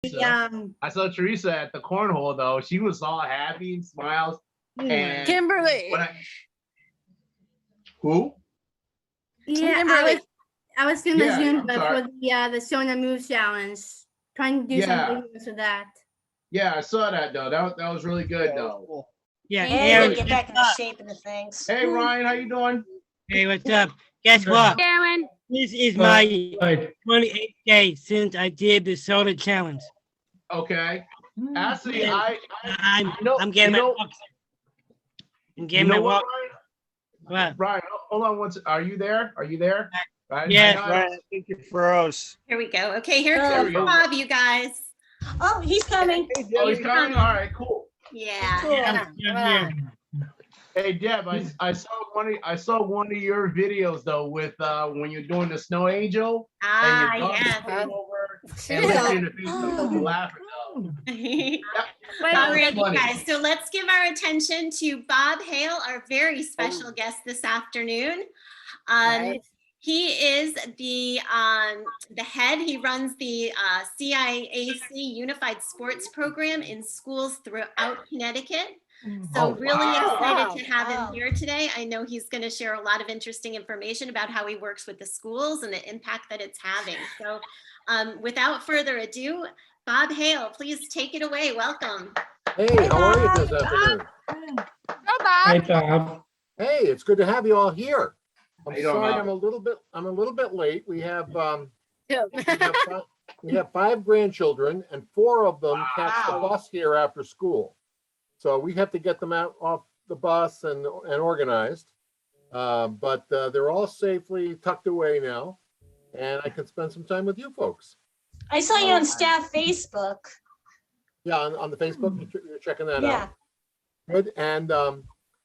I saw Teresa at the cornhole though. She was all happy and smiles. And Kimberly. Who? Yeah, Kimberly. I was doing the Yeah, I'm Zumba sorry. for the Sona Move Challenge. Trying to do some videos of that. Yeah, I saw that though. That was really good though. Cool. Yeah, Hey, Aaron, get back in the shape of the things. Hey Ryan, how you doing? hey, what's up? Guess what? Aaron. This is my 28th day since I did the soda challenge. Okay. Actually, Yeah. I'm I'm getting my walks. I'm getting my walk. What? Ryan, hold on one second. Are you there? Are you there? Right. Yes. Right, I think you froze. Here we go. Okay, here There we comes go. Bob, you guys. Oh, he's coming. Oh, he's coming. All right, cool. Yeah. Yeah. Hey Deb, I saw one of your videos though with when you're doing the snow angel Ah, and your dog yeah. came over and looked in the face and you laughing. All right, you guys. So let's give our attention to Bob Hale, our very special guest this afternoon. He is the head. He runs the CIAC Unified Sports Program in schools throughout Connecticut. So really excited to have him here today. I know he's going to share a lot of interesting information about how he works with the schools and the impact that it's having. So without further ado, Bob Hale, please take it away. Welcome. Hey, how are you this afternoon? Hi, Bob. Hey, it's good to have you all here. I'm How you doing, sorry, Bob? I'm a little bit late. We have five grandchildren, and 4 of them catch the bus here after school. So we have to get them out off the bus and organized. But they're all safely tucked away now, and I can spend some time with you folks. I saw you on staff Facebook. Yeah, on the Facebook, you're checking that Yeah. out. Good, and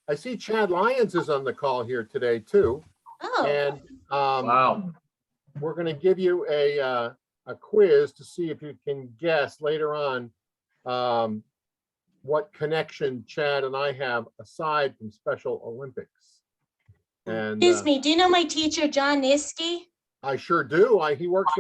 I see Chad Lyons is on the call here today too. Oh, And Wow. we're going to give you a quiz to see if you can guess later on what connection Chad and I have aside from Special Olympics. And excuse me. Do you know my teacher, John Niski? I sure do. He works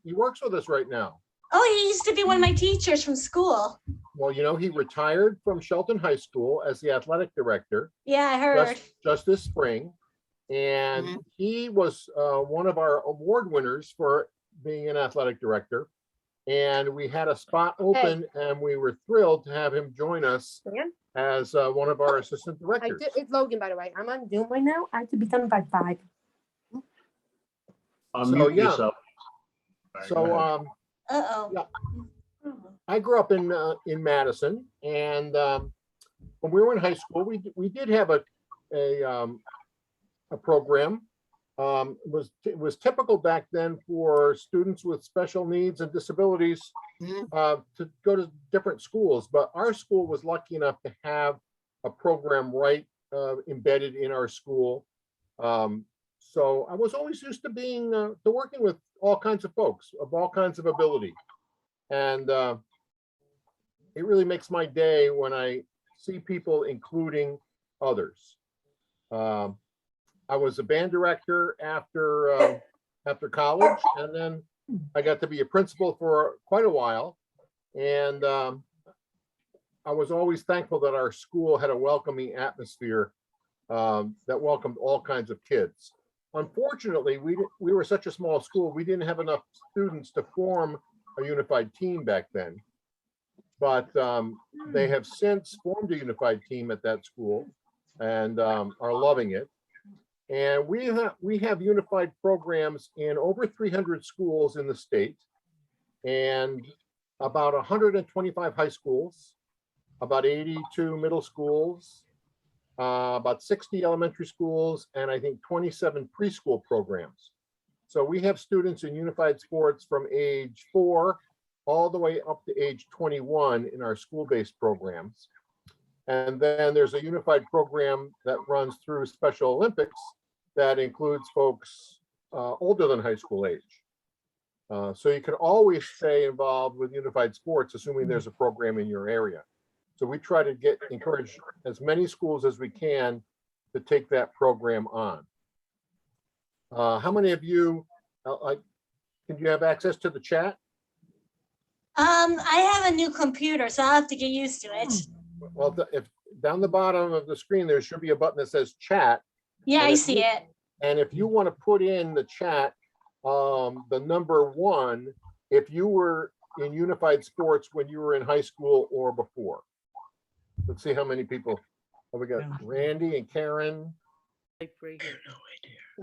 he works with us right now. Oh, he used to be one of my teachers from school. Well, you know, he retired from Shelton High School as the athletic director Yeah, I heard. just this spring. And he was one of our award winners for being an athletic director. And we had a spot open and we were thrilled to have him join us as one of our assistant directors. It's Logan, by the way. I'm on Zoom right now. I have to be done by 5. Unmute yourself. So Uh-oh. Yeah. I grew up in Madison, and when we were in high school, we did have a program. It was typical back then for students with special needs and disabilities to go to different schools, but our school was lucky enough to have a program right embedded in our school. So I was always used to working with all kinds of folks of all kinds of ability. And it really makes my day when I see people including others. I was a band director after college, and then I got to be a principal for quite a while. And I was always thankful that our school had a welcoming atmosphere that welcomed all kinds of kids. Unfortunately, we were such a small school, we didn't have enough students to form a unified team back then. But they have since formed a unified team at that school and are loving it. And we have unified programs in over 300 schools in the state, and about 125 high schools, about 82 middle schools, about 60 elementary schools, and I think 27 preschool programs. So we have students in unified sports from age 4 all the way up to age 21 in our school-based programs. And then there's a unified program that runs through Special Olympics that includes folks older than high school age. So you can always stay involved with unified sports, assuming there's a program in your area. So we try to encourage as many schools as we can to take that program on. How many of you, can you have access to the chat? I have a new computer, so I'll have to get used to it. Well, if down the bottom of the screen, there should be a button that says chat. Yeah, And I if see you- it. And if you want to put in the chat, the number 1, if you were in unified sports when you were in high school or before. Let's see how many people. Oh, we got Randy and Karen.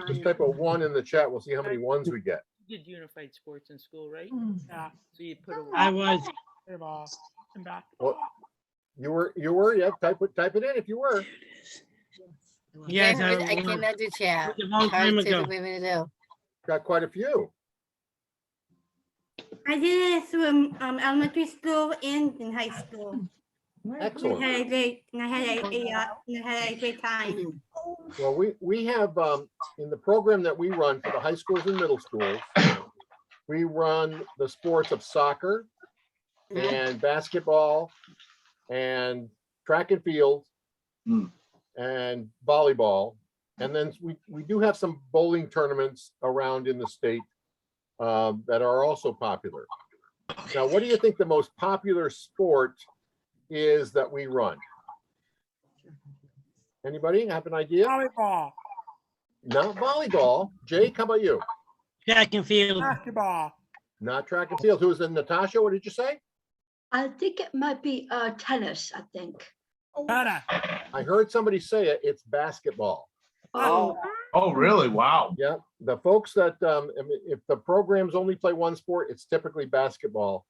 Just type a 1 in the chat. We'll see how many ones we get. You did unified sports in school, right? Yeah. So you put a. I was. Basketball and Well, basketball. you were, yeah, type it in if you were. Yes, I was. cannot do chat. A long Hard time to ago. for me to do. Got quite a few. I did it through elementary school and in high school. Excellent. I had a great time. Well, we have, in the program that we run for the high schools and middle schools, we run the sports of soccer and basketball and track and field and volleyball. And then we do have some bowling tournaments around in the state that are also popular. Now, what do you think the most popular sport is that we run? Anybody have an idea? Volleyball, Not volleyball. Jake, how about you? Track and field. basketball. Not track and field. Who's in Natasha? What did you say? I think it might be tennis, I think. Tennis. I heard somebody say it. It's basketball. Oh, Oh, really? Wow. Yeah, the folks that, I mean, if the programs only play one sport, it's typically basketball.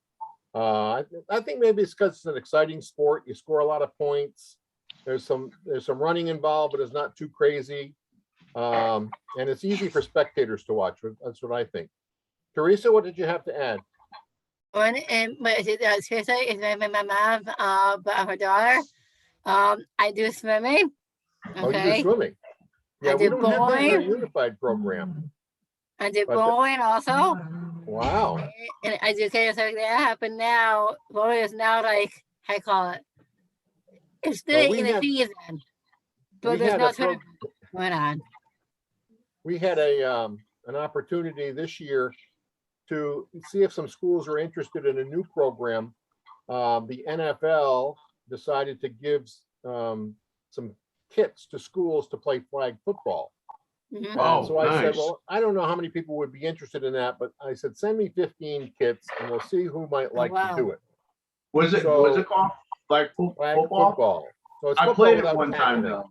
I think maybe it's because it's an exciting sport. You score a lot of points. There's some running involved, but it's not too crazy. And it's easy for spectators to watch. That's what I think. Teresa, what did you have to add? One and seriously, is my mom, but her daughter. I do swimming. Oh, you do Okay. swimming. Yeah, I we do don't have that in our bowling. unified program. I do But bowling also. Wow. And I do kind of like that, but now bowling is now like how you call it. It's still Well, we in the have- season, we but there's had no a pro- tournament going on. We had an opportunity this year to see if some schools are interested in a new program. The NFL decided to give some kits to schools to play flag football. Mhm. Oh, So I said, nice. well, I don't know how many people would be interested in that, but I said, send me 15 kits and we'll see who might like to do it. Was it So- called like Flag football? football. So it's I football played it without one time tackling. though.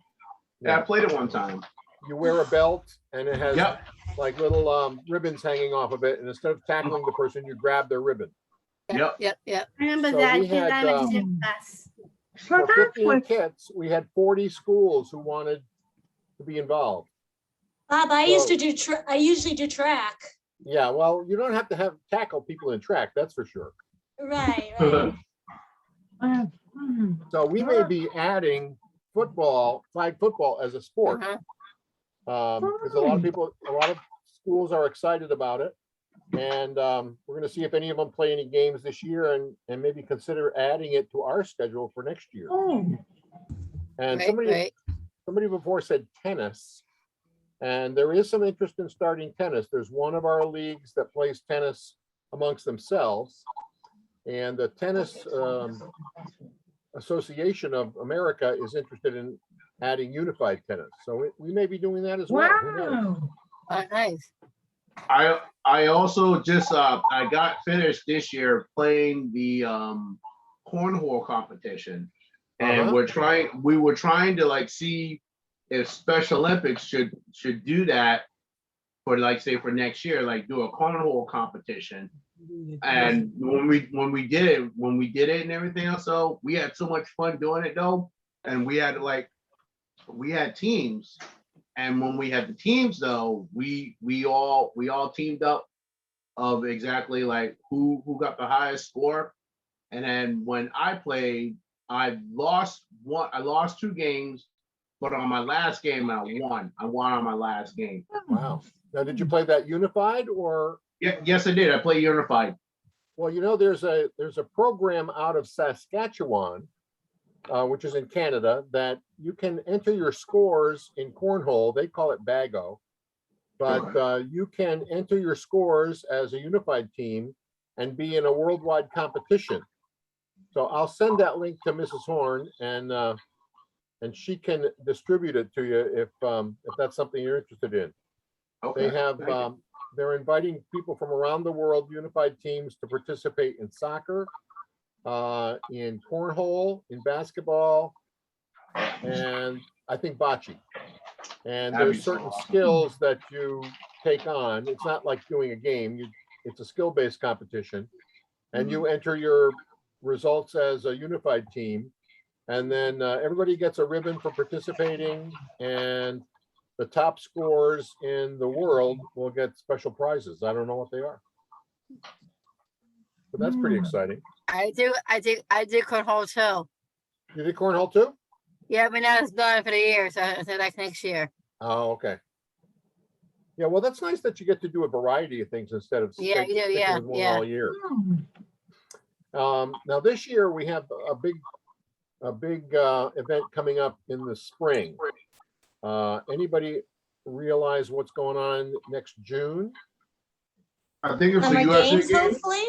Yeah, I played it one time. You wear a belt and it has Yep. like little ribbons hanging off of it. And instead of tackling the person, you grab their ribbon. Yep. Yep. I remember So that we because had, I'm a gym class. For 15 kits, we had 40 schools who wanted to be involved. Bob, I usually do track. Yeah, well, you don't have to tackle people in track, that's for sure. Right. So we may be adding flag football as a sport. Uh-huh. Because a lot of schools are excited about it. And we're gonna see if any of them play any games this year and maybe consider adding it to our schedule for next year. And Right. somebody before said tennis. And there is some interest in starting tennis. There's one of our leagues that plays tennis amongst themselves. And the Tennis Association of America is interested in adding unified tennis. So we may be doing that as well. Who knows? Oh, nice. I also just I got finished this year playing the cornhole competition, and Uh-huh. we were trying to like see if Special Olympics should do that for like say for next year, like do a cornhole competition. And when we did it and everything else, so we had so much fun doing it though, and we had teams. And when we had the teams though, we all teamed up of exactly like who got the highest score. And then when I played, I lost 2 games, but on my last game I won. I won on my last game. Wow. Now, did you play that unified or? Yeah, yes, I did. I played unified. Well, you know, there's a program out of Saskatchewan, which is in Canada, that you can enter your scores in cornhole. They call it Bago, but you can enter your scores as a unified team, and be in a worldwide competition. So I'll send that link to Mrs. Horn, and she can distribute it to you if that's something you're interested in. Okay. They have, they're inviting people from around the world, unified teams, to participate in soccer, in cornhole, in basketball, and I think bocce. And That'd be there's certain so skills that you take on. It's not like doing a game. It's a skill-based competition. And you enter your results as a unified team. And then everybody gets a ribbon for participating. And the top scorers in the world will get special prizes. I don't know what they are. But that's pretty exciting. I do cornhole too. You did cornhole too? Yeah, but now it's done for the year, so like next year. Oh, okay. Yeah, well, that's nice that you get to do a variety of things instead of Yeah, you do, sticking yeah, with one yeah. all year. Now this year we have a big event coming up in the spring. Anybody realize what's going on next June? I think it's the Summer USA games, game. hopefully.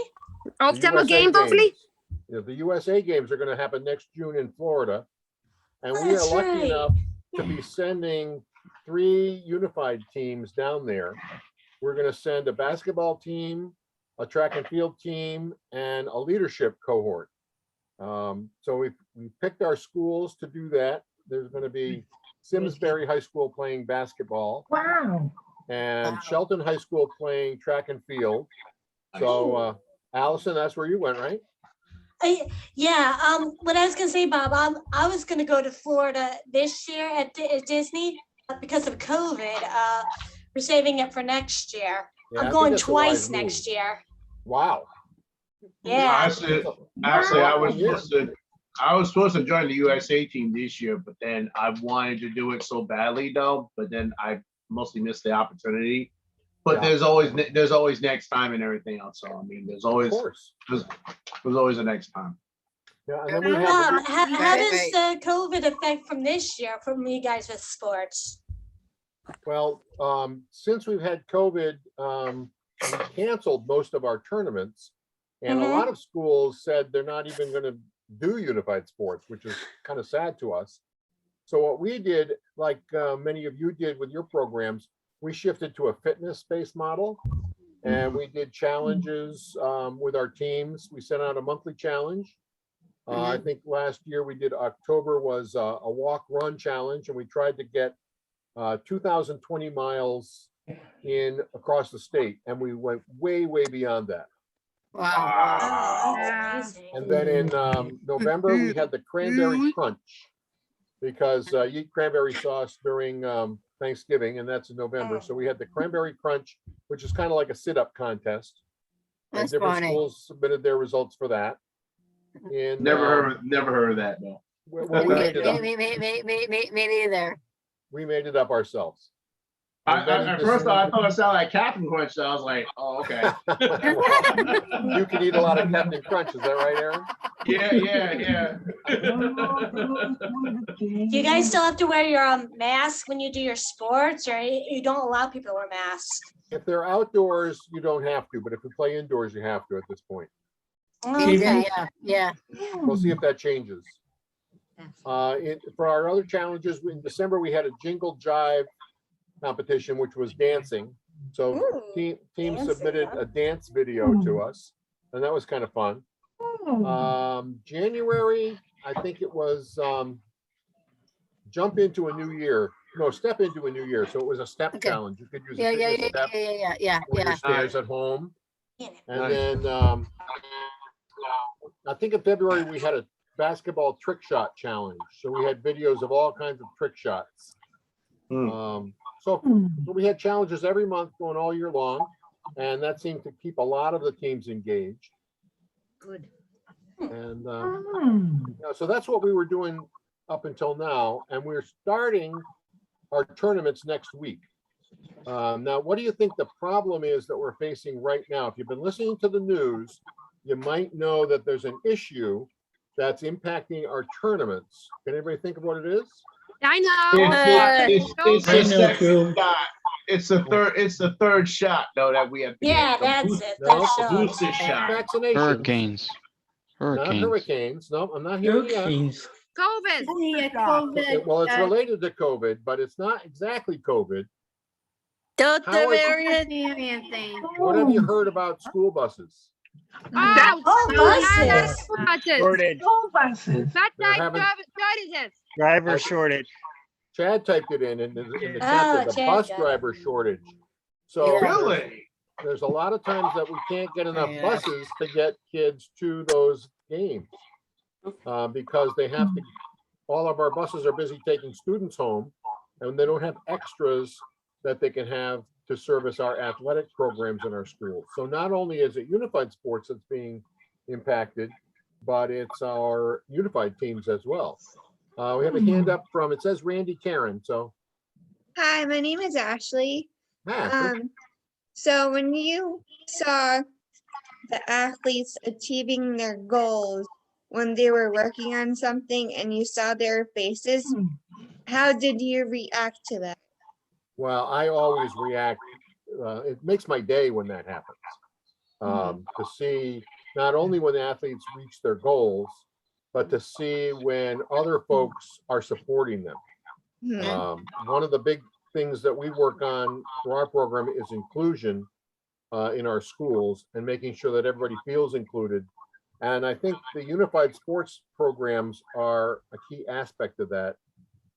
Oh, The summer USA games, hopefully. Games. Yeah, the USA Games are going to happen next June in Florida. And we are That's lucky right. enough to be sending 3 unified teams down there. We're going to send a basketball team, a track and field team, and a leadership cohort. So we picked our schools to do that. There's going to be Simsbury High School playing basketball. Wow. And Shelton High School playing track and field. So Allison, that's where you went, right? What I was gonna say, Bob, I was gonna go to Florida this year at Disney because of COVID. We're saving it for next year. Yeah, I I'm think going that's a wise twice next move. year. Wow. Yeah. Actually, I was supposed to join the USA team this year, but then I wanted to do it so badly though, but then I mostly missed the opportunity. But Yeah. there's always next time and everything else. So I mean, there's always a next time. Yeah, and then we have How does the COVID affect from this year from you guys with sports? well, since we've had COVID, we canceled most of our tournaments, and a lot of schools said they're not even going to do unified sports, which is kind of sad to us. So what we did, like many of you did with your programs, we shifted to a fitness-based model, and we did challenges with our teams. We sent out a monthly challenge. I think last year we did October was a walk-run challenge, and we tried to get 2,020 miles in across the state, and we went way beyond that. Wow. And then in November we had the cranberry crunch, because you eat cranberry sauce during Thanksgiving, and that's in November. So we had the cranberry crunch, which is kind of like a sit-up contest. And That's different funny. schools submitted their results for that. And Never heard of that though. well, we made it up. Me neither. We made it up ourselves. And then At in first I thought it sounded like Captain Crunch. So I was like, oh, okay. You can eat a lot of Captain Crunch, is that right, Aaron? Yeah. Do you guys still have to wear your mask when you do your sports, or you don't allow people to wear masks? If they're outdoors, you don't have to, but if you play indoors, you have to at this point. Yeah. We'll see if that changes. For our other challenges, in December, we had a jingle jive competition, which was dancing. So teams submitted a dance video to us, and that was kind of fun. January, I think it was jump into a new year. No, step into a new year. So it was a step challenge. You could use a fitness step for your stairs at home. And then I think in February we had a basketball trick shot challenge. So we had videos of all kinds of trick shots. So we had challenges every month going all year long, and that seemed to keep a lot of the teams engaged. Good. And so that's what we were doing up until now, and we're starting our tournaments next week. Now, what do you think the problem is that we're facing right now? If you've been listening to the news, you might know that there's an issue that's impacting our tournaments. Can anybody think of what it is? I know. It's the third shot though that we have to Yeah, get. The that's boost- it. No, That's the shots. booster shot. Vaccinations, Hurricanes. not hurricanes. No, I'm not here yet. Hurricanes. Yeah, COVID. Well, it's related to COVID, but it's not exactly COVID. Delta How is- variant. Variant thing. What have you heard about school buses? Oh, buses. Shortage, They're having, driver shortage. Chad typed it in the Oh, chat, the Chad bus got it. driver shortage. So Yeah. Really? there's a lot of times that we can't get enough Yeah. buses to get kids to those games. Because they have to, all of our buses are busy taking students home, and they don't have extras that they can have to service our athletic programs in our schools. So not only is it unified sports that's being impacted, but it's our unified teams as well. We have a hand up from, it says Randy Karen, so. Hi, my name is Ashley. Matt, So when you saw the athletes achieving their goals when they were working on something and you saw their faces, how did you react to that? well, I always react, it makes my day when that happens. To see not only when the athletes reach their goals, but to see when other folks are supporting them. Mhm. One of the big things that we work on for our program is inclusion in our schools and making sure that everybody feels included. And I think the unified sports programs are a key aspect of that.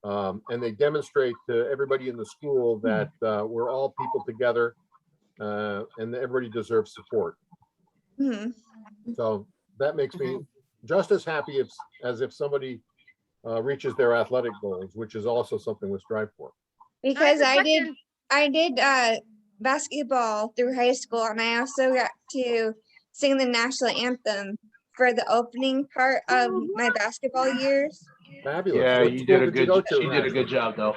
And they demonstrate to everybody in the school that we're all people together and that everybody deserves support. Mhm. So that makes me just as happy as if somebody reaches their athletic goals, which is also something we strive for. Because I did basketball through high school, and I also got to sing the national anthem for the opening part of my basketball years. Fabulous. Yeah, What you school did a good. go to, She did a good job though.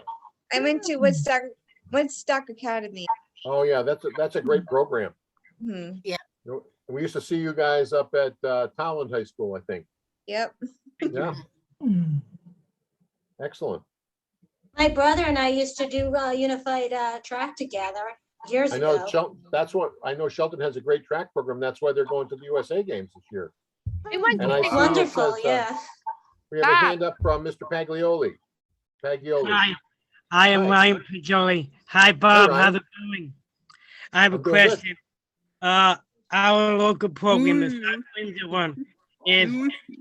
I went to Woodstock Academy. Oh yeah, that's a great program. Mhm. We used to see you guys up at Towland High School, I think. Yep. Yeah. Excellent. My brother and I used to do unified track together years I know ago. that's what I know. Shelton has a great track program. That's why they're going to the USA games this year. And I see it Wonderful, says, yeah. we have a hand up from Mr. Paglioli. Hi, I am Hi. Ryan Pajoli. Hi, Bob. Ryan. How's it going? I have a I'm doing good. question. Our local program, the South Windsor one, is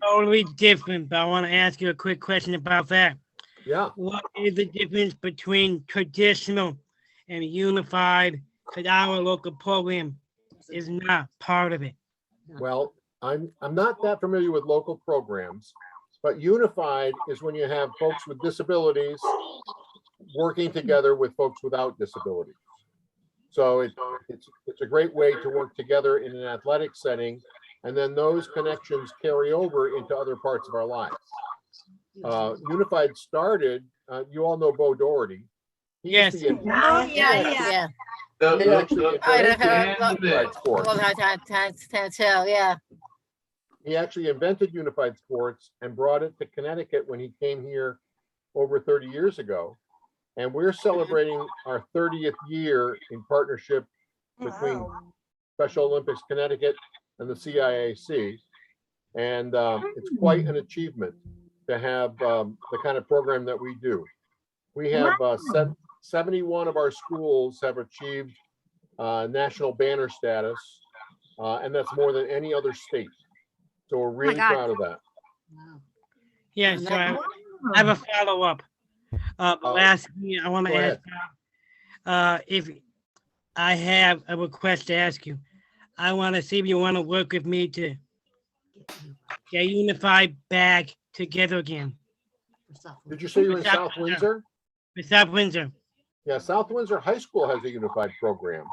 totally different, but I want to ask you a quick question about that. Yeah. What is the difference between traditional and unified? Because our local program is not part of it. Well, I'm not that familiar with local programs, but unified is when you have folks with disabilities working together with folks without disabilities. So it's a great way to work together in an athletic setting, and then those connections carry over into other parts of our lives. Unified started, you all know Bo Doherty. He used Yes. to be in- Yeah. he actually I invented unified sports. Yeah. He actually invented unified sports and brought it to Connecticut when he came here over 30 years ago. And we're celebrating our 30th year in partnership between Special Olympics Connecticut and the CIAC. And it's quite an achievement to have the kind of program that we do. We have 71 of our schools have achieved national banner status, and that's more than any other state. So we're really proud of that. Yeah, so I have a follow-up. Lastly, I want to go ask, if I have a request to ask you. I want to see if you want to work with me to get unified back together again. Did you say you're in South Windsor? With South Windsor. Yeah, South Windsor High School has a unified program.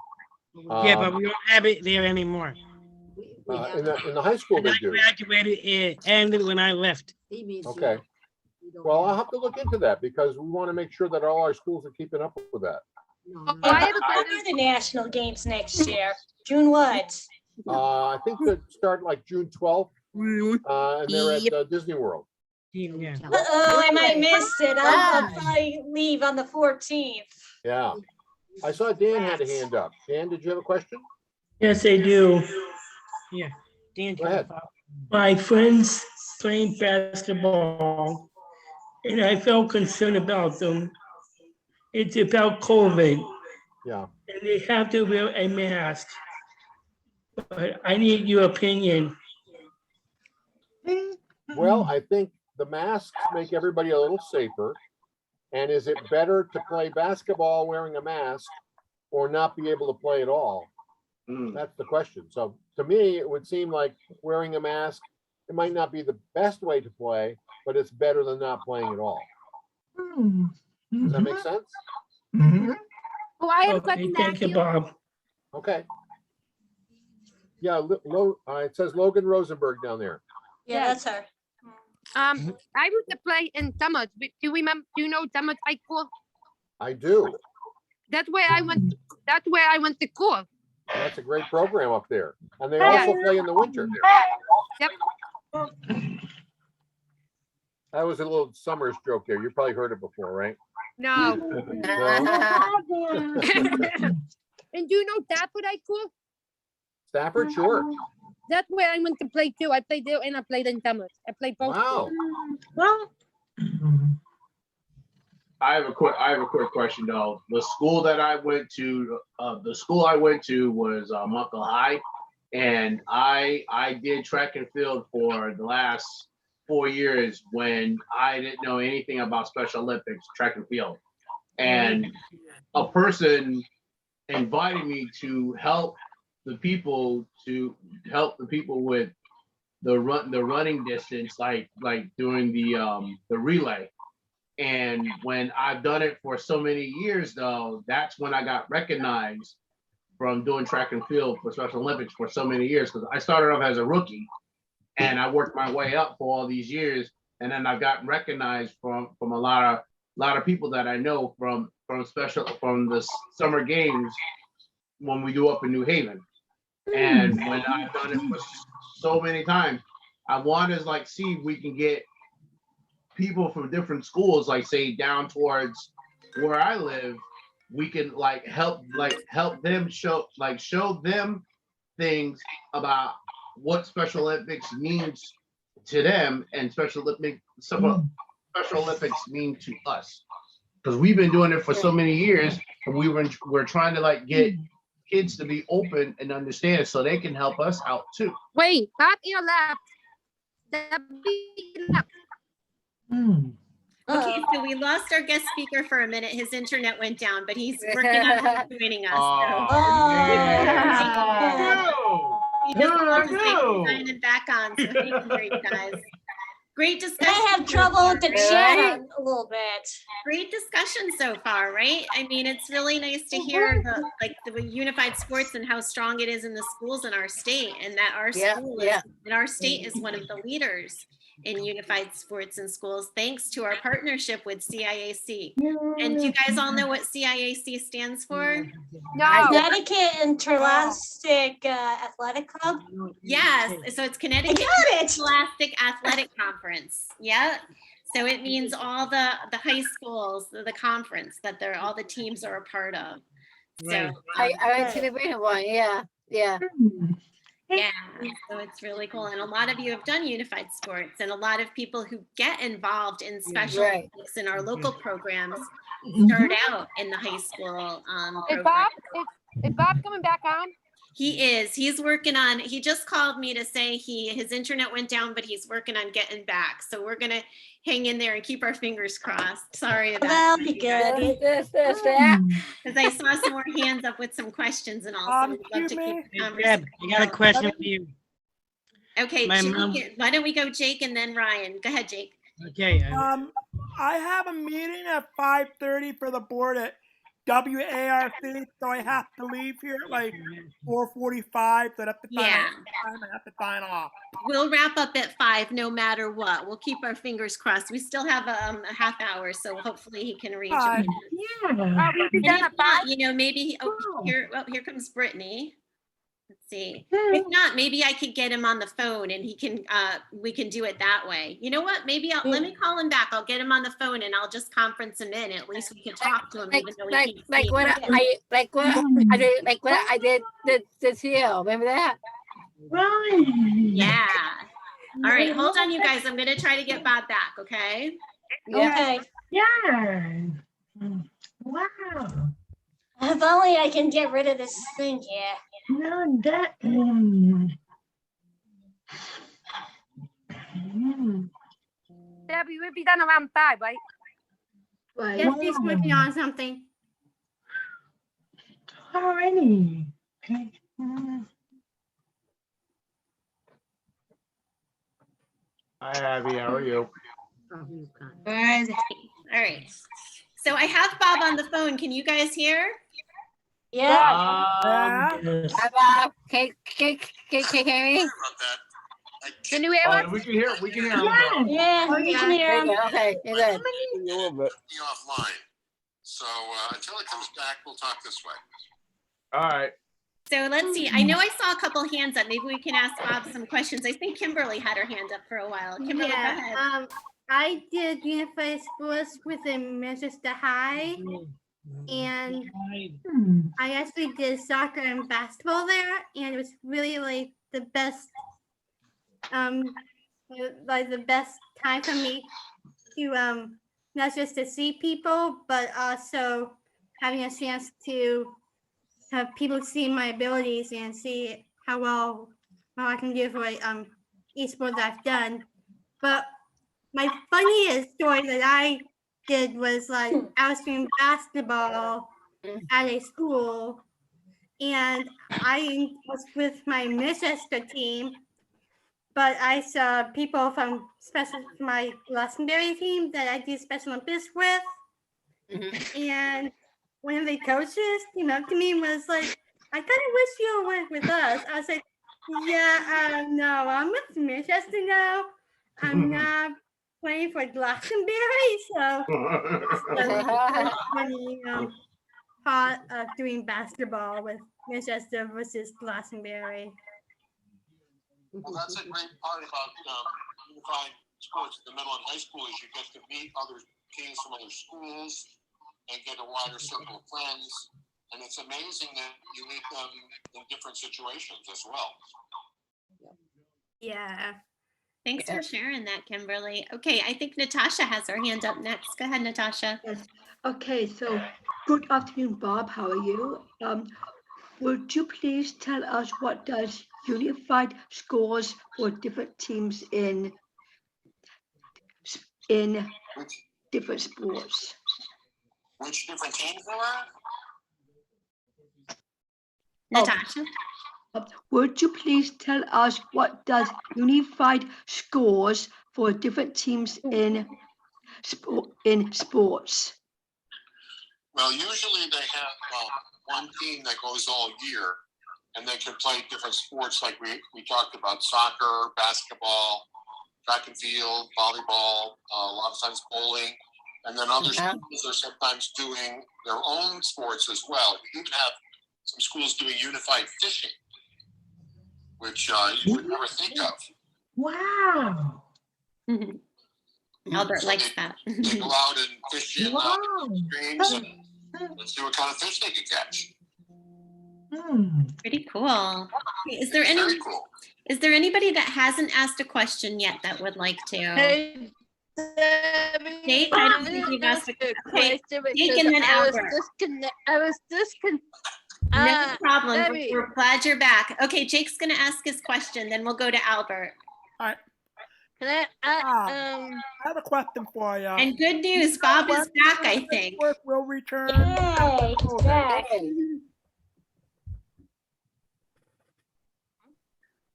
Yeah, but we don't have it there anymore. In the high school they I do. graduated, it ended when I left. Okay. Well, I'll have to look into that because we want to make sure that all our schools are keeping up with that. When are the national games next year? June what? I think they start like June 12th, and they're at Disney World. Yeah. Uh-oh, I might miss it. I'll probably leave on the 14th. Yeah. I saw Dan had a hand up. Dan, did you have a question? Yes, I do. Yeah, Dan. Go ahead. My friends playing basketball, and I felt concerned about them. It's about COVID, Yeah. and they have to wear a mask. But I need your opinion. Well, I think the masks make everybody a little safer. And is it better to play basketball wearing a mask or not be able to play at all? That's the question. So to me, it would seem like wearing a mask, it might not be the best way to play, but it's better than not playing at all. Does that make sense? Oh, I have a Okay, question to thank ask you, you. Bob. Okay. Yeah, it says Logan Rosenberg down there. Yeah, that's her. I used to play in Summers. Do you remember? Do you know Summers High School? I do. That's where I went. That's where I went to school. That's a great program up there. And they Yeah. also play in the winter. Yep. That was a little Summers joke there. You probably heard it before, right? No. No? And do you know Stafford High School? Stafford, sure. That's where I went to play too. I played there and I played in Summers. I played both. Wow. Well, I have a quick question though. The school that I went to, was Muckle High, and I did track and field for the last 4 years when I didn't know anything about Special Olympics track and field, and a person invited me to help the people with the running distance, like doing the relay. And when I've done it for so many years, though, that's when I got recognized from doing track and field for Special Olympics for so many years. Because I started off as a rookie, and I worked my way up for all these years, and then I've gotten recognized from a lot of people that I know from the summer games when we do up in New Haven. And when I've done it for so many times, I want to see if we can get people from different schools, say down towards where I live, we can help them show them things about what Special Olympics means to them and Special Olympics mean to us. Because we've been doing it for so many years, and we're trying to get kids to be open and understand so they can help us out too. wait, Bob, your left. Left. Okay, so we lost our guest speaker for a minute. His internet went down, but he's working on joining us. He just called to say he's signing back on, so he can hear you guys. Great discussion. I have trouble with the chat a little bit. Great discussion so far, right? I mean, it's really nice to hear the unified sports and how strong it is in the schools in our state, and that our state is one of the leaders in unified sports in schools, thanks to our partnership with CIAC. And do you guys all know what CIAC stands for? No. Connecticut Interscholastic Athletic Club. Yes, so it's Connecticut Interscholastic Athletic Conference. Yeah. So it means all the high schools, the conference that all the teams are a part of. So I went to the green one. Yeah. yeah, so it's really cool. And a lot of you have done unified sports, and a lot of people who get involved in Special Olympics in our local programs start out in the high school program. Is Bob coming back on? He is. He's working on. He just called me to say his internet went down, but he's working on getting back. So we're gonna hang in there and keep our fingers crossed. Sorry about that. That'll be good. Because I saw some more hands up with some questions and all. So we'd love to keep the conversation. I got a question for you. Okay, My Jake, mom- why don't we go Jake and then Ryan? Go ahead, Jake. Okay. I have a meeting at 5:30 for the board at WARC, so I have to leave here at 4:45. So I have to sign off. We'll wrap up at 5 no matter what. We'll keep our fingers crossed. We still have a half hour, so hopefully he can reach us. And if not, maybe here comes Brittany. Let's see. If not, maybe I could get him on the phone and he can, we can do it that way. You know what? Maybe let me call him back. I'll get him on the phone and I'll just conference him in. At least we can talk to him even though we can't see like him. what I did this year. Remember that? Right. Yeah. All right, hold on, you guys. I'm gonna try to get Bob back, okay? Okay. Yeah. Wow. If only I can get rid of this thing here. No, that. Debbie, we'll be done around 5, right? Right. Yes, he's working on something. Alrighty. Hi, Abby, how are you? Good. All right. So I have Bob on the phone. Can you guys hear? Yeah. Yeah. Hi, Bob. Can you hear me? Can you hear us? We can hear him. Yeah, we can hear him. Okay, you're good. A little bit. Offline. So until it comes back, we'll talk this way. All right. So let's see. I know I saw a couple hands up. Maybe we can ask Bob some questions. I think Kimberly had her hand up for a while. Kimberly, go ahead. I did unified sports within Manchester High, and I actually did soccer and basketball there, and it was really like the best, the best time for me to not just to see people, but also having a chance to have people see my abilities and see how well I can do for esports I've done. But my funniest story that I did was like I was doing basketball at a school, and I was with my Manchester team, but I saw people from my Glastonbury team that I do Special Olympics with, and one of the coaches came up to me and was like, "I kind of wish you went with us." I was like, "Yeah, no, I'm with Manchester now. I'm not playing for Glastonbury." So it's funny part of doing basketball with Manchester versus Glastonbury. Well, that's a great part about unified sports at the middle and high school is you get to meet other teams from other schools and get a wider circle of friends. And it's amazing that you meet them in different situations as well. Yeah. Thanks for sharing that, Kimberly. Okay, I think Natasha has her hand up next. Go ahead, Natasha. Yes. Okay, so good afternoon, Bob. How are you? Would you please tell us what does unified scores for different teams in different sports? Which different teams there are? Natasha? Would you please tell us what does unified scores for different teams in sports? Well, usually they have one team that goes all year, and they can play different sports like we talked about: soccer, basketball, track and field, volleyball, a lot of times bowling, and then other schools are sometimes doing their own sports as well. We even have some schools doing unified fishing, which you would never think of. Wow. Albert likes that. They go out and fish in streams and let's see what kind of fish they can catch. Pretty cool. Is there anybody that hasn't asked a question yet that would like to? Hey, Nate, I don't think you've asked a question. Jake and then Albert. I was disconnected. No problem. Debbie. We're glad you're back. Okay, Jake's going to ask his question, then we'll go to Albert. All right. Can I have a question for you. And good news, Bob is back, I think. Will return. Yay, he's back.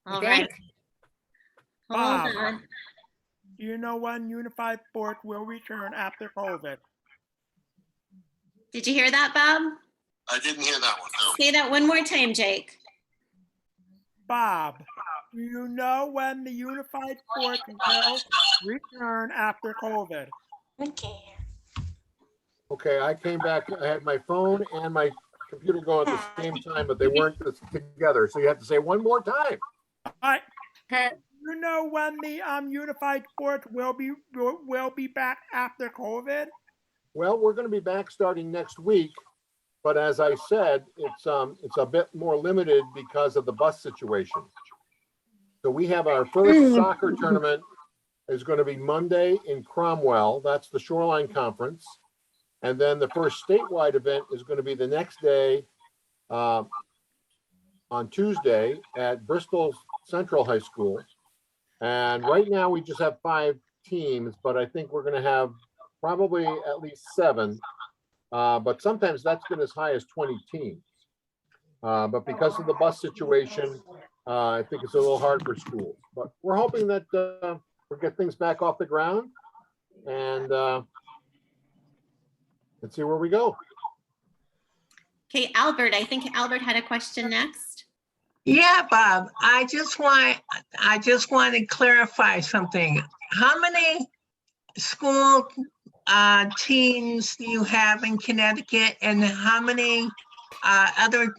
All right. Hold Bob, on. do you know when unified sport will return after COVID? Did you hear that, Bob? I didn't hear that one, no. Say that one more time, Jake. Bob, do you know when the unified sport will return after COVID? Okay. Okay, I came back, I had my phone and my computer going at the same time, but they weren't together. So you have to say one more time. All right. You know when the unified sports will be back after COVID? Well, we're going to be back starting next week, but as I said, it's a bit more limited because of the bus situation. So we have our first soccer tournament is going to be Monday in Cromwell. That's the Shoreline Conference. And then the first statewide event is going to be the next day on Tuesday at Bristol Central High School. And right now we just have 5 teams, but I think we're going to have probably at least 7. But sometimes that's been as high as 20 teams. But because of the bus situation, I think it's a little hard for schools. But we're hoping that we'll get things back off the ground and let's see where we go. Okay, Albert, I think Albert had a question next. Yeah, Bob, I just want to clarify something. How many school teams do you have in Connecticut, and how many other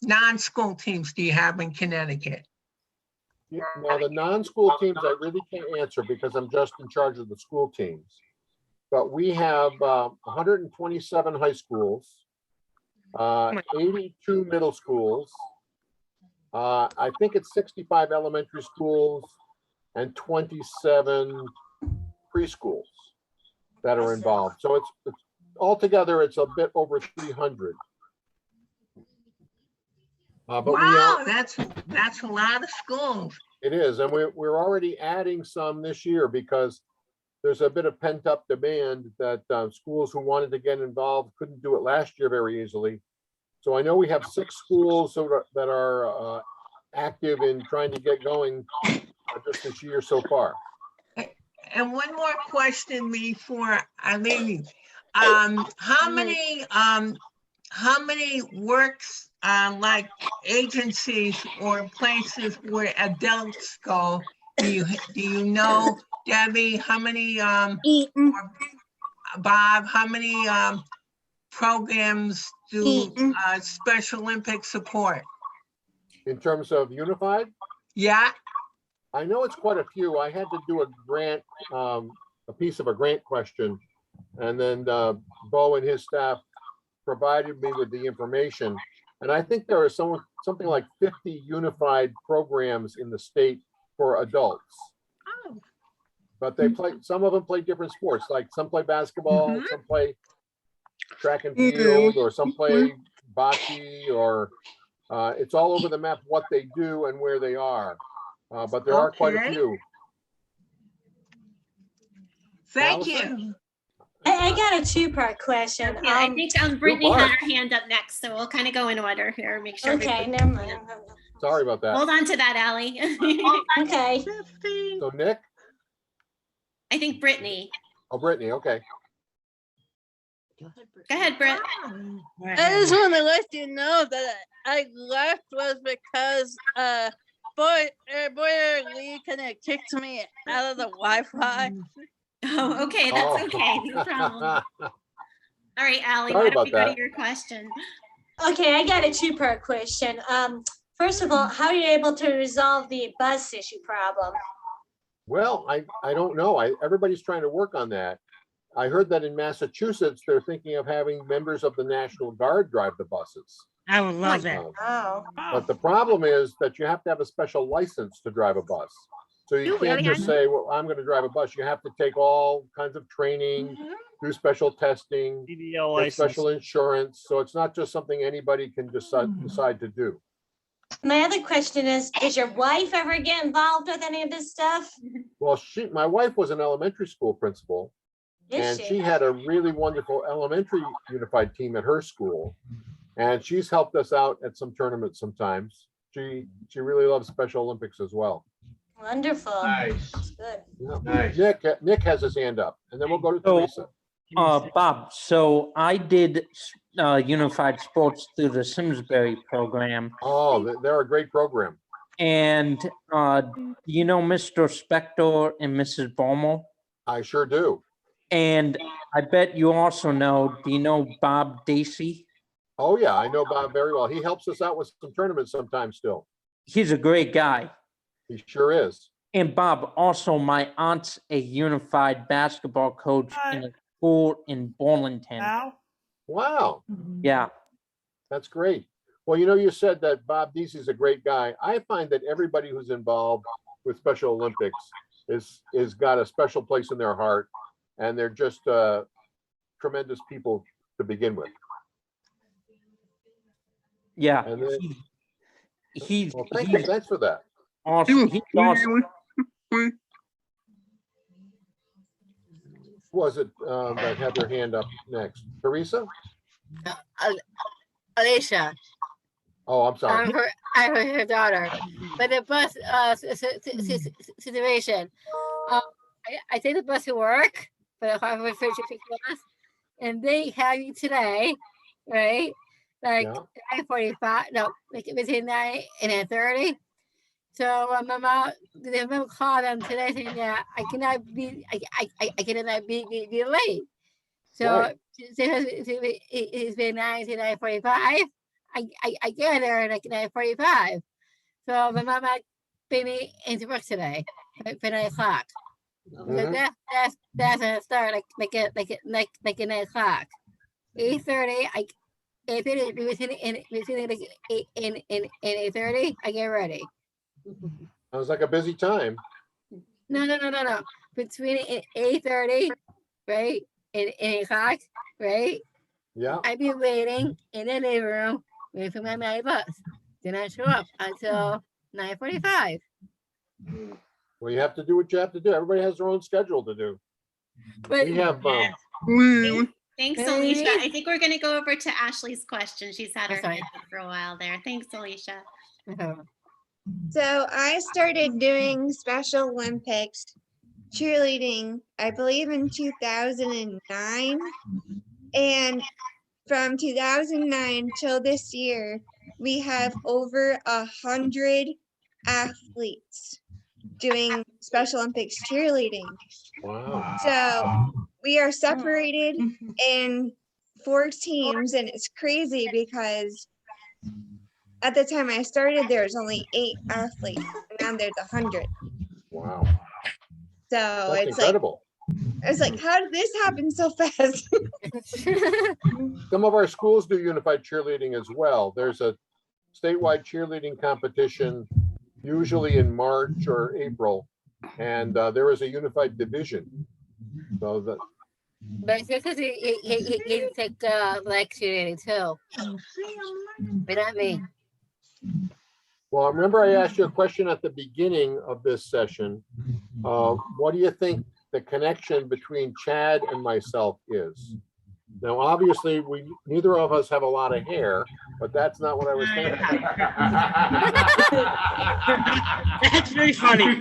non-school teams do you have in Connecticut? Yeah, now the non-school teams I really can't answer because I'm just in charge of the school teams. But we have 127 high schools, 82 middle schools. I think it's 65 elementary schools and 27 preschools that are involved. So it's altogether, it's a bit over 300. But wow, that's a lot of schools. It is, and we're already adding some this year because there's a bit of pent-up demand that schools who wanted to get involved couldn't do it last year very easily. So I know we have 6 schools that are active in trying to get going just this year so far. And one more question before I leave you. How many works like agencies or places where adults go? Do you know, Debbie, how many or Bob, how many programs do Special Olympics support? In terms of unified? Yeah. I know it's quite a few. I had to do a grant, a piece of a grant question, and then Bo and his staff provided me with the information. And I think there are something like 50 unified programs in the state for adults. Oh. But they play, some of them play different sports, like some play basketball, some play track and field, or some play bocce, or it's all over the map what they do and where they are. But there are quite a few. Thank you. I got a 2-part question. Okay, I think Brittany had her hand up next, so we'll kind of go in order here. Make sure. Okay, never mind. Sorry about that. Hold on to that, Allie. Okay. So Nick? I think Brittany. Oh, Brittany, okay. Go ahead, Britt. I just want to let you know that I left was because Boyer Lee kind of kicked me out of the Wi-Fi. Oh, okay, that's okay. No problem. All right, Allie, Sorry why don't we about go that. to your question? Okay, I got a 2-part question. First of all, how are you able to resolve the bus issue problem? Well, I don't know. Everybody's trying to work on that. I heard that in Massachusetts, they're thinking of having members of the National Guard drive the buses. I would love that. Oh. But the problem is that you have to have a special license to drive a bus. So you can't just say, well, I'm going to drive a bus. You have to take all kinds of training, do special testing, get special insurance. So it's not just something anybody can decide to do. My other question is your wife ever get involved with any of this stuff? Well, my wife was an elementary school principal, and she had a really wonderful elementary unified team at her school. And she's helped us out at some tournaments sometimes. She really loves Special Olympics as well. Wonderful. Nice. That's good. Yeah. Nice. Nick has his hand up, and then we'll go to Teresa. Bob, so I did unified sports through the Simsbury program. Oh, they're a great program. And you know Mr. Spector and Mrs. Bommel? I sure do. And I bet you also know, do you know Bob Dacey? Oh, yeah, I know Bob very well. He helps us out with some tournaments sometimes still. He's a great guy. He sure is. And Bob, also my aunt's a unified basketball coach in a school in Burlington. Wow. Yeah. That's great. Well, you said that Bob Deasy's a great guy. I find that everybody who's involved with Special Olympics is got a special place in their heart, and they're just tremendous people to begin with. Yeah. And then, he's thanks for that. Awesome. He's awesome. Who was it that had their hand up next? Teresa? Alicia. Oh, I'm sorry. I'm her daughter. But the bus situation, I take the bus to work for the Harvard Bus, and they have you today, right? Like 9:45, no, like between 9 and 9:30. So my mom called them today saying that I cannot be late. So it's been 9 to 9:45. I get there at like 9:45. So my mama paid me into work today for 9 o'clock. So that's a start like at 9 o'clock. 8:30 between 8 and 8:30 I get ready. Sounds like a busy time. No. Between 8:30, right, and 8 o'clock, right? Yeah. I'd be waiting in the living room waiting for my bus. Then I show up until 9:45. Well, you have to do what you have to do. Everybody has their own schedule to do. But we have Thanks, Alicia. I think we're going to go over to Ashley's question. She's had her hand up for a while there. Thanks, Alicia. So I started doing Special Olympics cheerleading, I believe in 2009. And from 2009 till this year, we have over 100 athletes doing Special Olympics cheerleading. Wow. So we are separated in 4 teams, and it's crazy because at the time I started, there was only 8 athletes, and now there's 100. Wow. So That's it's incredible. like, how did this happen so fast? Some of our schools do unified cheerleading as well. There's a statewide cheerleading competition, usually in March or April, and there is a unified division. So that. But it's because he take lecturing too. But not me. Well, remember I asked you a question at the beginning of this session. What do you think the connection between Chad and myself is? Now, obviously, neither of us have a lot of hair, but that's not what I was thinking. That's very funny.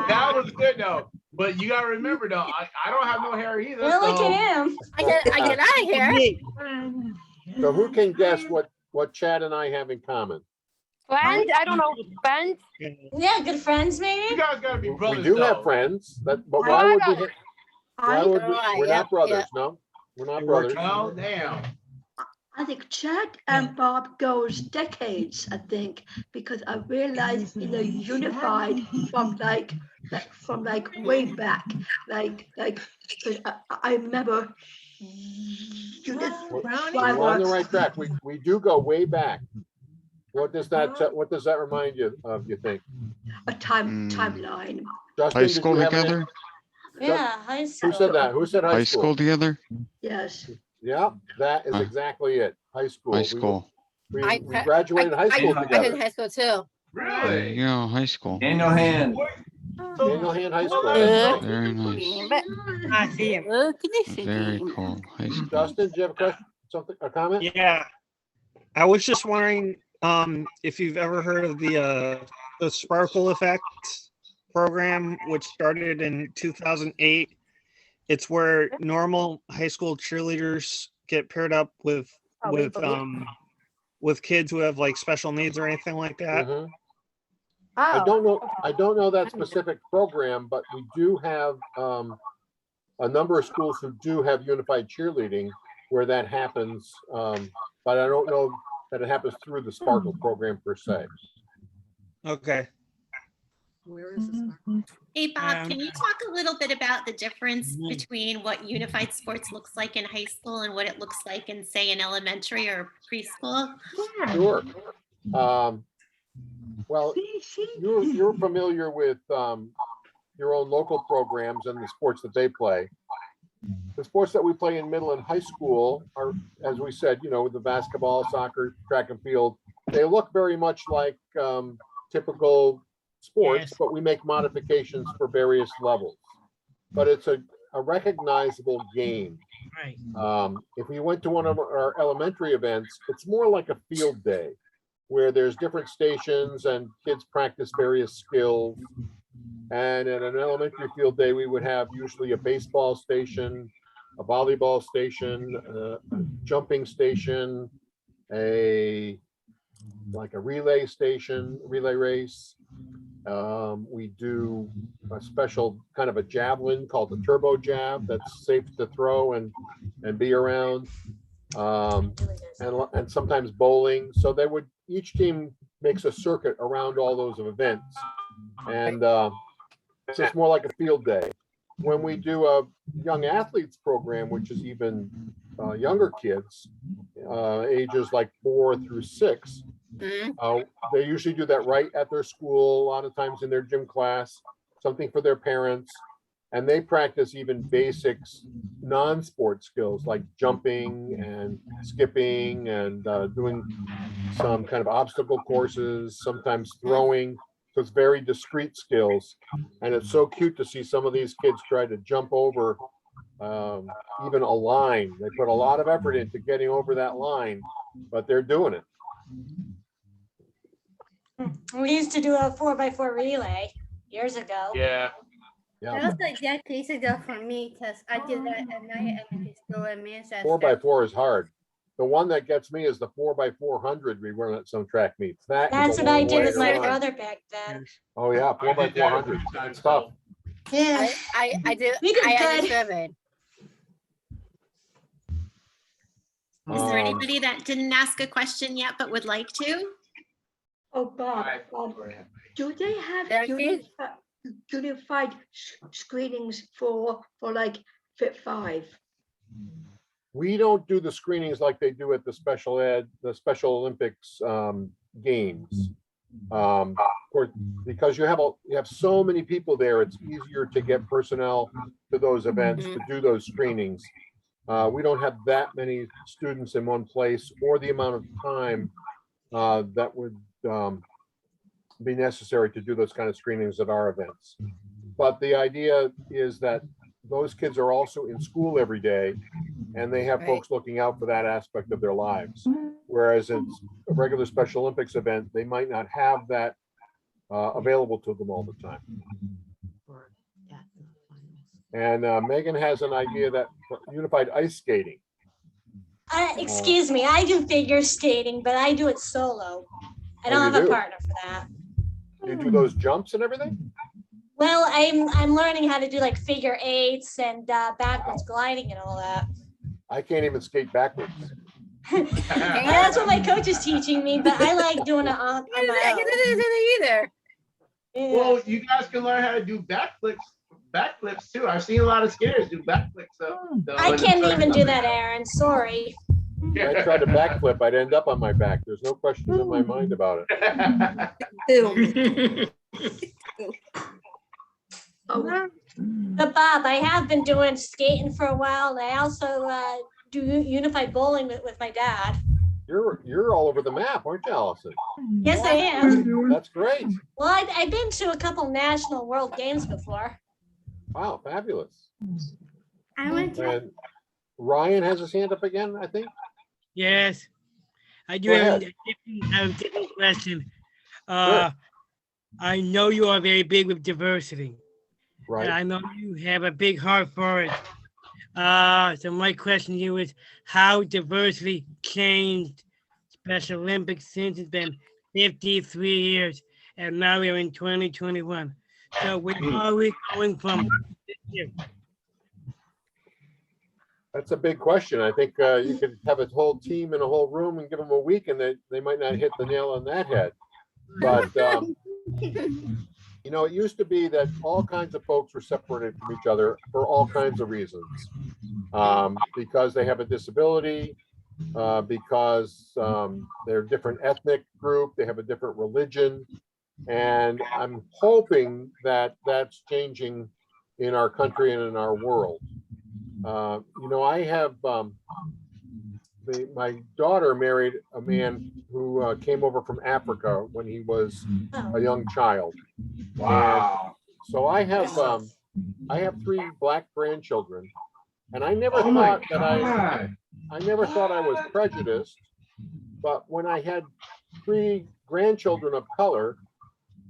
That was good though. But you gotta remember though, I don't have no hair either. Look at him. I get out of here. So who can guess what Chad and I have in common? Friends? I don't know. Friends? Yeah, good friends, maybe? You guys gotta be brothers. We do though. have friends, but why would we? We're Yeah, not brothers, no. We're not brothers. Oh, damn. I think Chad and Bob goes decades, I think, because I realized unified from way back. I remember We're on the right track. We do go way back. What does that remind you of, you think? A timeline. Justin, High school did you have together? Yeah, high school. Who said that? Who said High school together? Yes. Yeah, that is exactly it. High school. High school. We graduated high school I together. did high school too. Really? Yeah, high school. Daniel Hand. Daniel Hand High School. Very nice. I see him. Very cool. High school. Justin, do you have a question? A comment? Yeah. I was just wondering if you've ever heard of the Sparkle Effect program, which started in 2008. It's where normal high school cheerleaders get paired up with kids who have like special needs or anything like that. Mm-hmm. I don't know that specific program, but we do have a number of schools who do have unified cheerleading where that happens but I don't know that it happens through the Sparkle program per se. Okay. Where is this? Hey, Bob, can you talk a little bit about the difference between what unified sports looks like in high school and what it looks like in, say, an elementary or preschool? Sure. Well, you're familiar with your own local programs and the sports that they play. The sports that we play in middle and high school are, as we said, the basketball, soccer, track and field. They look very much like typical sports, but we make modifications for various levels. But it's a recognizable game. Right. If we went to one of our elementary events, it's more like a field day where there's different stations and kids practice various skills. And at an elementary field day, we would have usually a baseball station, a volleyball station, a jumping station, like a relay station, relay race. We do a special kind of a javelin called the turbo jab that's safe to throw and be around. And sometimes bowling. So each team makes a circuit around all those events. And it's just more like a field day. When we do a young athletes program, which is even younger kids, ages like 4 through 6, they usually do that right at their school, a lot of times in their gym class, something for their parents. And they practice even basics, non-sport skills like jumping and skipping and doing some kind of obstacle courses, sometimes throwing. So it's very discrete skills. And it's so cute to see some of these kids try to jump over even a line. They put a lot of effort into getting over that line, but they're doing it. We used to do a 4x4 relay years ago. Yeah. That was the exact case ago for me because I did that at night elementary school in Manchester. 4x4 is hard. The one that gets me is the 4x400 we run at some track meets. That's what I did with my brother back then. Oh yeah, 4x400. It's tough. Yeah. I did. We did I good. understood. Is there anybody that didn't ask a question yet but would like to? Oh, Bob, do they have unified screenings for like Fit 5? We don't do the screenings like they do at the Special Olympics games. Of course, because you have so many people there, it's easier to get personnel to those events to do those screenings. We don't have that many students in one place or the amount of time that would be necessary to do those kind of screenings at our events. But the idea is that those kids are also in school every day and they have folks looking out for that aspect of their lives. Whereas it's a regular Special Olympics event, they might not have that available to them all the time. And Megan has an idea that for unified ice skating. Excuse me, I do figure skating, but I do it solo. I don't have a partner for that. Do you do those jumps and everything? Well, I'm learning how to do like figure eights and backwards gliding and all that. I can't even skate backwards. That's what my coach is teaching me, but I like doing it on my own. I can do it either. Yeah. Well, you guys can learn how to do backflips too. I've seen a lot of skaters do backflips. I can't even do that, Aaron. Sorry. If I tried to backflip, I'd end up on my back. There's no question in my mind about it. But Bob, I have been doing skating for a while, and I also do unified bowling with my dad. You're all over the map, aren't you, Allison? Yes, I am. That's great. Well, I've been to a couple national world games before. Wow, fabulous. I went to. And Ryan has his hand up again, I think. Yes, I do Go have ahead. a different question. I know you are very big with diversity. Right. And I know you have a big heart for it. So my question to you is, how diversity changed Special Olympics since it's been 53 years and now we're in 2021. So where are we going from this year? That's a big question. I think you could have a whole team in a whole room and give them a week and they might not hit the nail on that head. But, you know, it used to be that all kinds of folks were separated from each other for all kinds of reasons. Because they have a disability, because they're a different ethnic group, they have a different religion. And I'm hoping that that's changing in our country and in our world. You know, I have my daughter married a man who came over from Africa when he was a young child. Wow! And so I have 3 Black grandchildren, and I never thought that I never thought I was prejudiced. But when I had 3 grandchildren of color,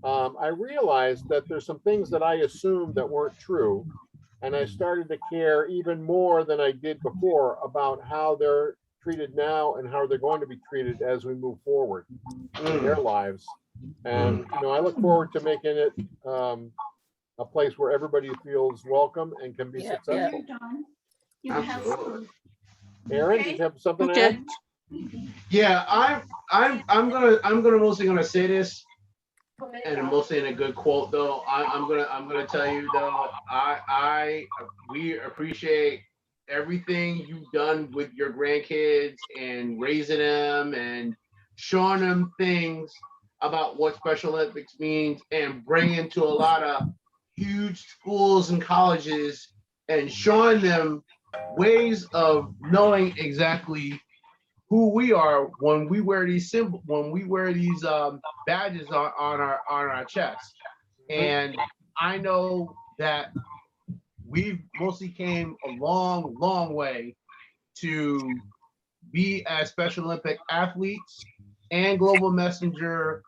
I realized that there's some things that I assumed that weren't true. And I started to care even more than I did before about how they're treated now and how they're going to be treated as we move forward in their lives. And, you know, I look forward to making it a place where everybody feels welcome and can be successful. Aaron, do you have something to add? Yeah, I'm gonna mostly gonna say this, and mostly in a good quote though. I'm gonna tell you though, we appreciate everything you've done with your grandkids and raising them and showing them things about what Special Olympics means and bringing to a lot of huge schools and colleges and showing them ways of knowing exactly who we are when we wear these symbols, when we wear these badges on our chest. And I know that we've mostly came a long way to be as Special Olympic athletes and global messengers.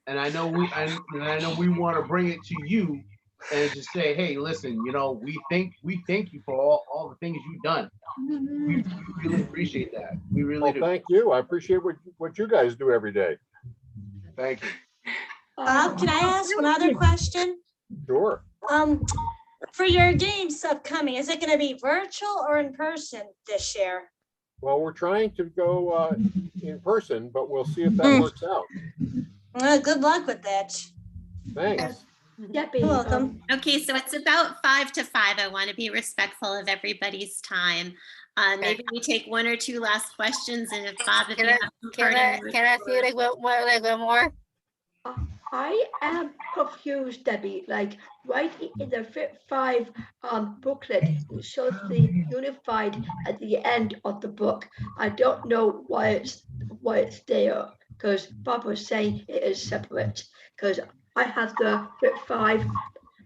And I know we want to bring it to you and just say, hey, listen, you know, we thank you for all the things you've done. We really appreciate that. We really do. Thank you. I appreciate what you guys do every day. Thank you. Can I ask one other question? Sure. For your games upcoming, is it going to be virtual or in person this year? Well, we're trying to go in person, but we'll see if that works out. Good luck with that. Thanks. You're welcome. Okay, so it's about 5 to 5. I want to be respectful of everybody's time. Maybe we take 1 or 2 last questions, and if Bob, if you have some parting Can I see like one more? I am confused, Debbie. Like right in the Fit 5 booklet, it shows the unified at the end of the book. I don't know why it's there, because Bob was saying it is separate. Because I have the Fit 5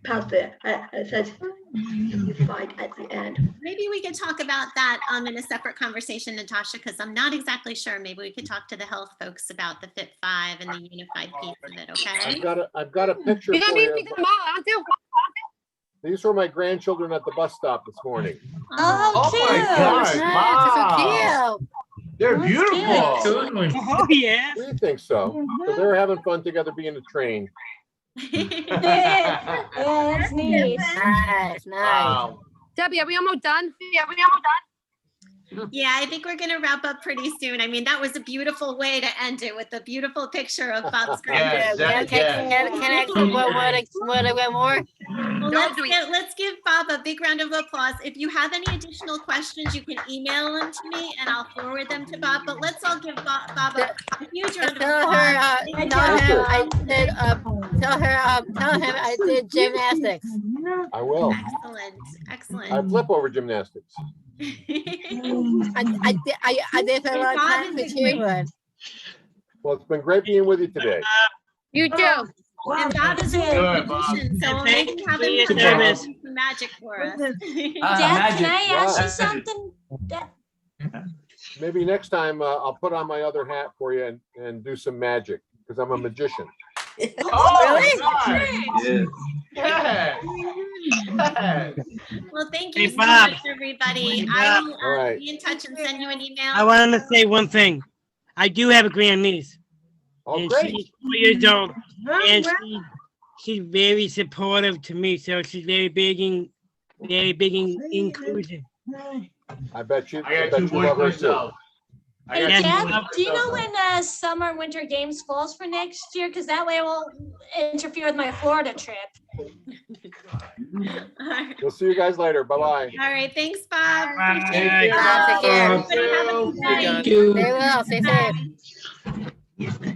pamphlet. It says unified at the end. Maybe we could talk about that in a separate conversation, Natasha, because I'm not exactly sure. Maybe we could talk to the health folks about the Fit 5 and the unified piece of it, okay? I've got a picture for you. These were my grandchildren at the bus stop this morning. Oh, cute. My gosh, wow. So cute. They're beautiful. Oh, yeah. We think so. So they were having fun together being a train. Yeah, that's neat. Nice. Wow. Debbie, are we almost done? Yeah, I think we're going to wrap up pretty soon. I mean, that was a beautiful way to end it with a beautiful picture of Bob's Yes, grandkids. Can I one more? Well, let's give Bob a big round of applause. If you have any additional questions, you can email them to me and I'll forward them to Bob. But let's all give Bob a huge round of applause. Tell him I did gymnastics. I will. Excellent. I flip over gymnastics. I did for a long time for cheerleading. Well, it's been great being with you today. You too. And Bob is a magician, so maybe have him do some magic for us. Dad, can I ask you something? Maybe next time I'll put on my other hat for you and do some magic because I'm a magician. Oh, Really? nice. Yeah. Well, thank you Hey, so Bob. much, everybody. I will All right. be in touch and send you an email. I want to say one thing. I do have a grandniece. Oh, And great. she's 4 years old. And she's very supportive to me. So she's very big in inclusion. I bet you. I got bet 2 you boys love her too. myself. I Hey, got 2 Dad, boys do you know myself. when summer and winter games falls for next year? Because that way it won't interfere with my Florida trip. We'll see you guys later. Bye-bye. All right, thanks, Bob. Bye. Appreciate it. Bob, take care. Everybody have a good night. Thank you. Stay well, stay safe.